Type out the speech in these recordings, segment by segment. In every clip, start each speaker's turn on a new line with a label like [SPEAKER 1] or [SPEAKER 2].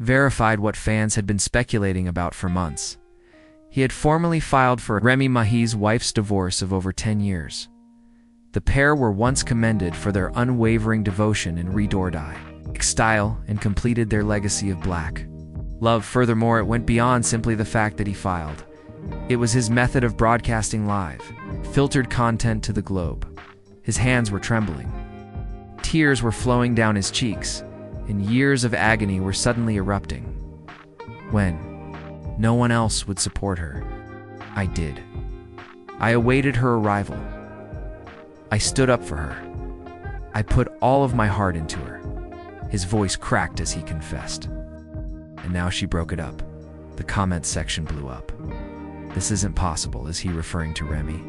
[SPEAKER 1] verified what fans had been speculating about for months. He had formally filed for Remy Ma's wife's divorce of over 10 years. The pair were once commended for their unwavering devotion in Redor-Die style and completed their legacy of black love. Furthermore, it went beyond simply the fact that he filed. It was his method of broadcasting live, filtered content to the globe. His hands were trembling. Tears were flowing down his cheeks, and years of agony were suddenly erupting. When no one else would support her, I did. I awaited her arrival. I stood up for her. I put all of my heart into her. His voice cracked as he confessed. And now she broke it up. The comment section blew up. This isn't possible, is he referring to Remy?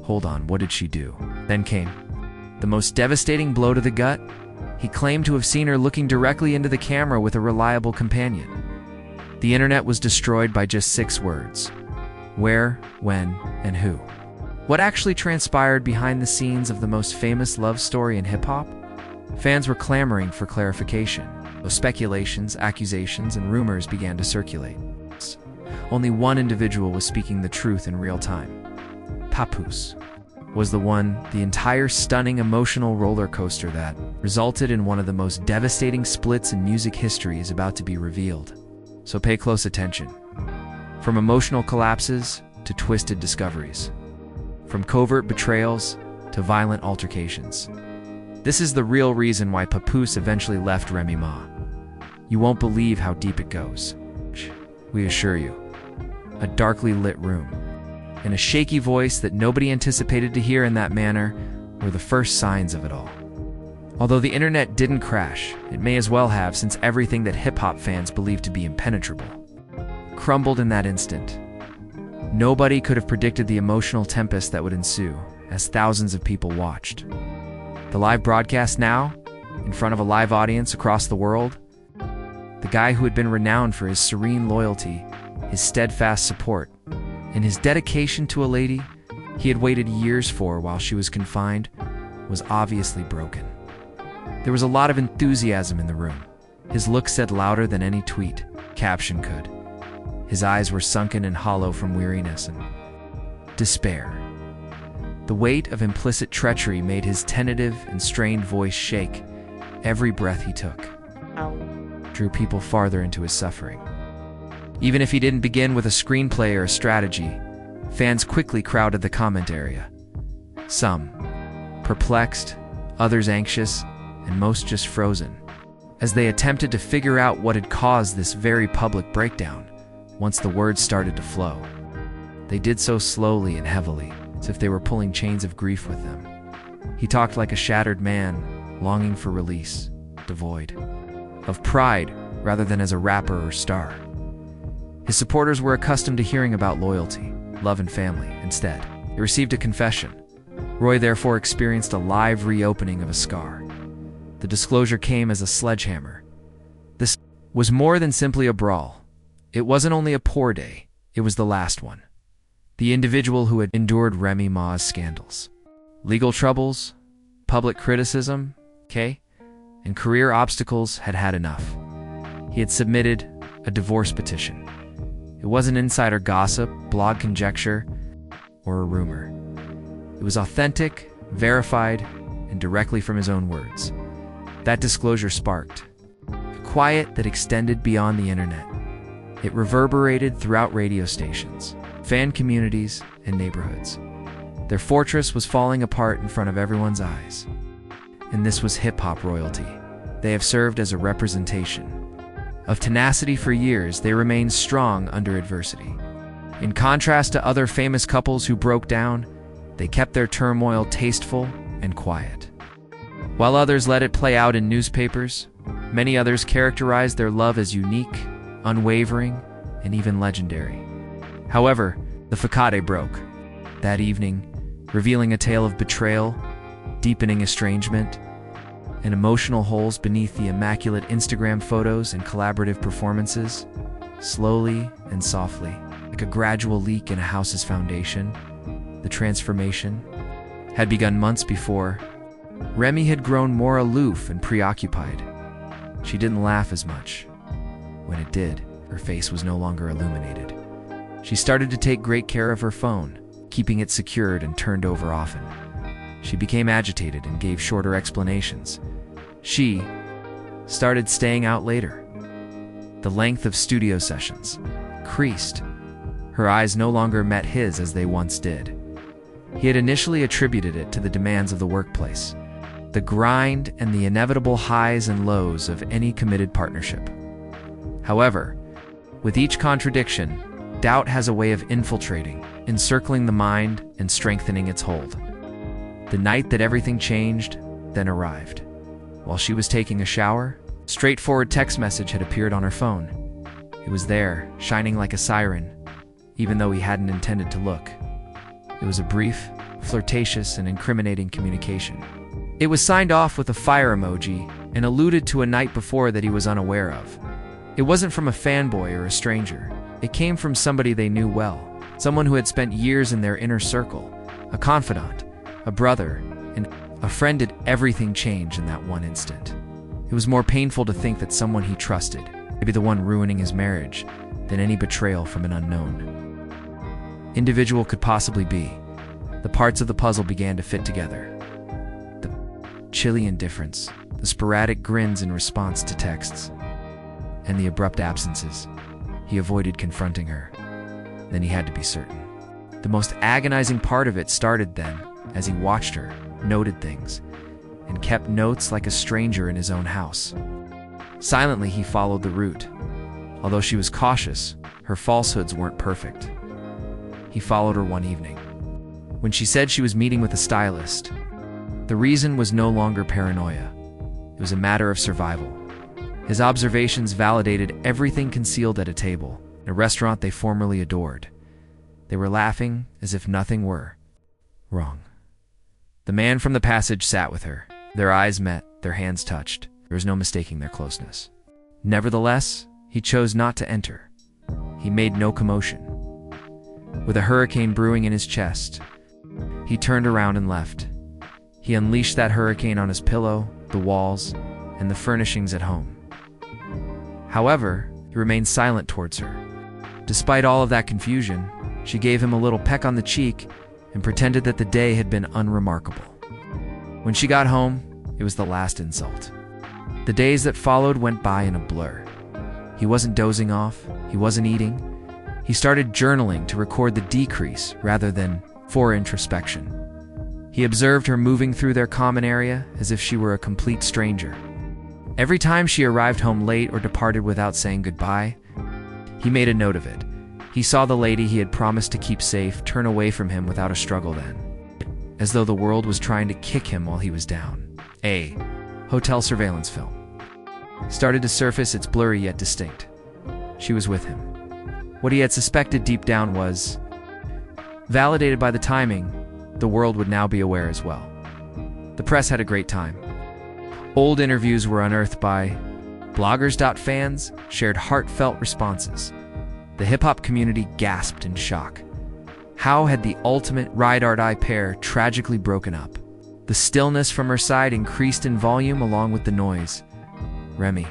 [SPEAKER 1] Hold on, what did she do? Then came the most devastating blow to the gut. He claimed to have seen her looking directly into the camera with a reliable companion. The internet was destroyed by just 6 words. Where, when, and who. What actually transpired behind the scenes of the most famous love story in hip-hop? Fans were clamoring for clarification. Speculations, accusations, and rumors began to circulate. Only one individual was speaking the truth in real time. Papoose was the entire stunning emotional roller coaster that resulted in one of the most devastating splits in music history is about to be revealed. So pay close attention. From emotional collapses to twisted discoveries. From covert betrayals to violent altercations. This is the real reason why Papoose eventually left Remy Ma. You won't believe how deep it goes. We assure you. A darkly lit room, and a shaky voice that nobody anticipated to hear in that manner were the first signs of it all. Although the internet didn't crash, it may as well have, since everything that hip-hop fans believed to be impenetrable crumbled in that instant. Nobody could have predicted the emotional tempest that would ensue as thousands of people watched. The live broadcast now, in front of a live audience across the world, the guy who had been renowned for his serene loyalty, his steadfast support, and his dedication to a lady he had waited years for while she was confined, was obviously broken. There was a lot of enthusiasm in the room. His look said louder than any tweet, caption could. His eyes were sunken and hollow from weariness and despair. The weight of implicit treachery made his tentative and strained voice shake. Every breath he took drew people farther into his suffering. Even if he didn't begin with a screenplay or a strategy, fans quickly crowded the comment area. Some perplexed, others anxious, and most just frozen, as they attempted to figure out what had caused this very public breakdown. Once the words started to flow, they did so slowly and heavily, as if they were pulling chains of grief with them. He talked like a shattered man, longing for release, devoid of pride rather than as a rapper or star. His supporters were accustomed to hearing about loyalty, love, and family. Instead, they received a confession. Roy therefore experienced a live reopening of a scar. The disclosure came as a sledgehammer. This was more than simply a brawl. It wasn't only a poor day, it was the last one. The individual who had endured Remy Ma's scandals, legal troubles, public criticism, and career obstacles had had enough. He had submitted a divorce petition. It wasn't insider gossip, blog conjecture, or a rumor. It was authentic, verified, and directly from his own words. That disclosure sparked a quiet that extended beyond the internet. It reverberated throughout radio stations, fan communities, and neighborhoods. Their fortress was falling apart in front of everyone's eyes. And this was hip-hop royalty. They have served as a representation of tenacity for years. They remained strong under adversity. In contrast to other famous couples who broke down, they kept their turmoil tasteful and quiet. While others let it play out in newspapers, many others characterized their love as unique, unwavering, and even legendary. However, the facade broke that evening, revealing a tale of betrayal, deepening estrangement, and emotional holes beneath the immaculate Instagram photos and collaborative performances. Slowly and softly, like a gradual leak in a house's foundation, the transformation had begun months before. Remy had grown more aloof and preoccupied. She didn't laugh as much. When it did, her face was no longer illuminated. She started to take great care of her phone, keeping it secured and turned over often. She became agitated and gave shorter explanations. She started staying out later. The length of studio sessions increased. Her eyes no longer met his as they once did. He had initially attributed it to the demands of the workplace, the grind and the inevitable highs and lows of any committed partnership. However, with each contradiction, doubt has a way of infiltrating, encircling the mind and strengthening its hold. The night that everything changed then arrived. While she was taking a shower, a straightforward text message had appeared on her phone. It was there, shining like a siren, even though he hadn't intended to look. It was a brief, flirtatious, and incriminating communication. It was signed off with a fire emoji and alluded to a night before that he was unaware of. It wasn't from a fanboy or a stranger. It came from somebody they knew well, someone who had spent years in their inner circle, a confidant, a brother, and a friend. Did everything change in that one instant? It was more painful to think that someone he trusted, maybe the one ruining his marriage, than any betrayal from an unknown individual could possibly be. The parts of the puzzle began to fit together. The chilly indifference, the sporadic grins in response to texts, and the abrupt absences. He avoided confronting her. Then he had to be certain. The most agonizing part of it started then, as he watched her, noted things, and kept notes like a stranger in his own house. Silently, he followed the route. Although she was cautious, her falsehoods weren't perfect. He followed her one evening, when she said she was meeting with a stylist. The reason was no longer paranoia. It was a matter of survival. His observations validated everything concealed at a table, in a restaurant they formerly adored. They were laughing as if nothing were wrong. The man from the passage sat with her. Their eyes met, their hands touched. There was no mistaking their closeness. Nevertheless, he chose not to enter. He made no commotion. With a hurricane brewing in his chest, he turned around and left. He unleashed that hurricane on his pillow, the walls, and the furnishings at home. However, he remained silent towards her. Despite all of that confusion, she gave him a little peck on the cheek and pretended that the day had been unremarkable. When she got home, it was the last insult. The days that followed went by in a blur. He wasn't dozing off, he wasn't eating. He started journaling to record the decrease rather than for introspection. He observed her moving through their common area as if she were a complete stranger. Every time she arrived home late or departed without saying goodbye, he made a note of it. He saw the lady he had promised to keep safe turn away from him without a struggle then, as though the world was trying to kick him while he was down. A hotel surveillance film started to surface, its blurry yet distinct. She was with him. What he had suspected deep down was validated by the timing. The world would now be aware as well. The press had a great time. Old interviews were unearthed by bloggers. Fans shared heartfelt responses. The hip-hop community gasped in shock. How had the ultimate ride-or-die pair tragically broken up? The stillness from her side increased in volume along with the noise. Remy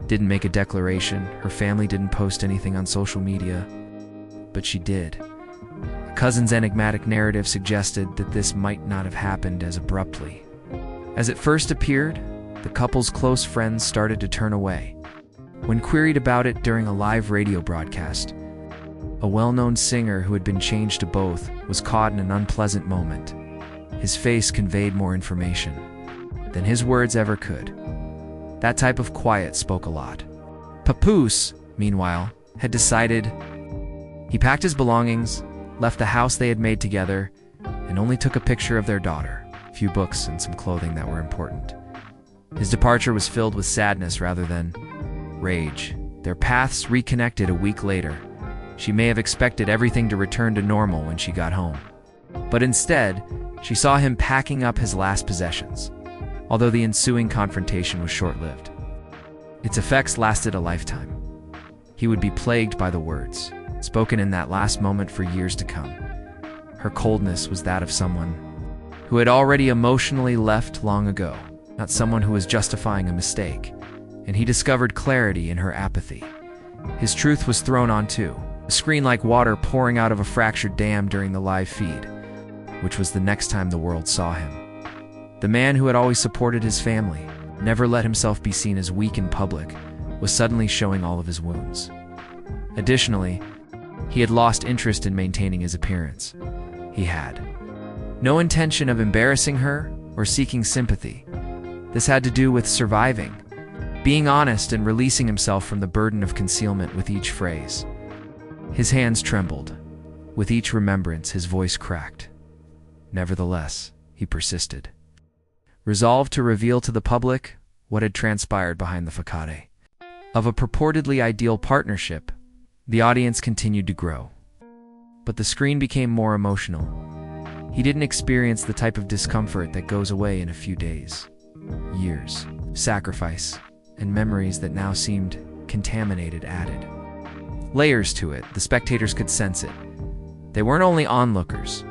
[SPEAKER 1] didn't make a declaration. Her family didn't post anything on social media. But she did. A cousin's enigmatic narrative suggested that this might not have happened as abruptly as it first appeared. The couple's close friends started to turn away. When queried about it during a live radio broadcast, a well-known singer who had been changed to both was caught in an unpleasant moment. His face conveyed more information than his words ever could. That type of quiet spoke a lot. Papoose, meanwhile, had decided. He packed his belongings, left the house they had made together, and only took a picture of their daughter, a few books, and some clothing that were important. His departure was filled with sadness rather than rage. Their paths reconnected a week later. She may have expected everything to return to normal when she got home. But instead, she saw him packing up his last possessions, although the ensuing confrontation was short-lived. Its effects lasted a lifetime. He would be plagued by the words, spoken in that last moment for years to come. Her coldness was that of someone who had already emotionally left long ago, not someone who was justifying a mistake. and he discovered clarity in her apathy. His truth was thrown on too, a screen like water pouring out of a fractured dam during the live feed, which was the next time the world saw him. The man who had always supported his family, never let himself be seen as weak in public, was suddenly showing all of his wounds. Additionally, he had lost interest in maintaining his appearance. He had no intention of embarrassing her or seeking sympathy. This had to do with surviving, being honest and releasing himself from the burden of concealment with each phrase. His hands trembled. With each remembrance, his voice cracked. Nevertheless, he persisted, resolved to reveal to the public what had transpired behind the facade. Of a purportedly ideal partnership, the audience continued to grow. But the screen became more emotional. He didn't experience the type of discomfort that goes away in a few days. Years, sacrifice, and memories that now seemed contaminated added layers to it. The spectators could sense it. They weren't only onlookers.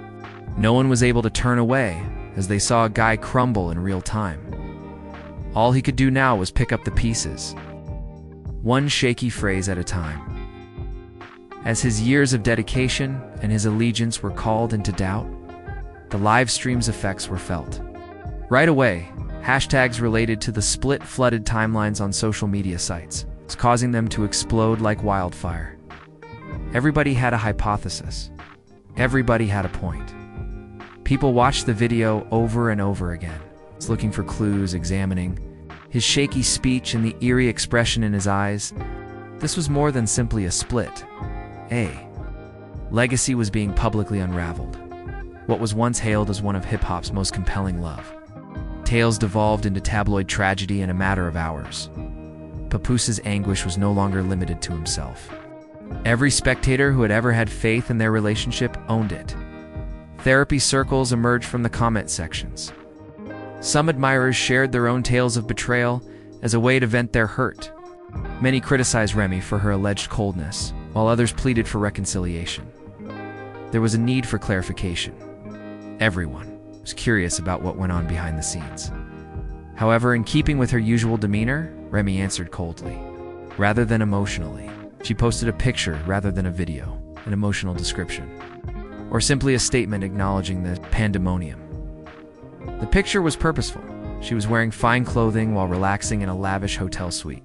[SPEAKER 1] No one was able to turn away as they saw a guy crumble in real time. All he could do now was pick up the pieces, one shaky phrase at a time. As his years of dedication and his allegiance were called into doubt, the live stream's effects were felt. Right away, hashtags related to the split flooded timelines on social media sites, causing them to explode like wildfire. Everybody had a hypothesis. Everybody had a point. People watched the video over and over again, looking for clues, examining his shaky speech and the eerie expression in his eyes. This was more than simply a split. A legacy was being publicly unraveled. What was once hailed as one of hip-hop's most compelling love tales devolved into tabloid tragedy in a matter of hours. Papoose's anguish was no longer limited to himself. Every spectator who had ever had faith in their relationship owned it. Therapy circles emerged from the comment sections. Some admirers shared their own tales of betrayal as a way to vent their hurt. Many criticized Remy for her alleged coldness, while others pleaded for reconciliation. There was a need for clarification. Everyone was curious about what went on behind the scenes. However, in keeping with her usual demeanor, Remy answered coldly, rather than emotionally. She posted a picture rather than a video, an emotional description, or simply a statement acknowledging the pandemonium. The picture was purposeful. She was wearing fine clothing while relaxing in a lavish hotel suite.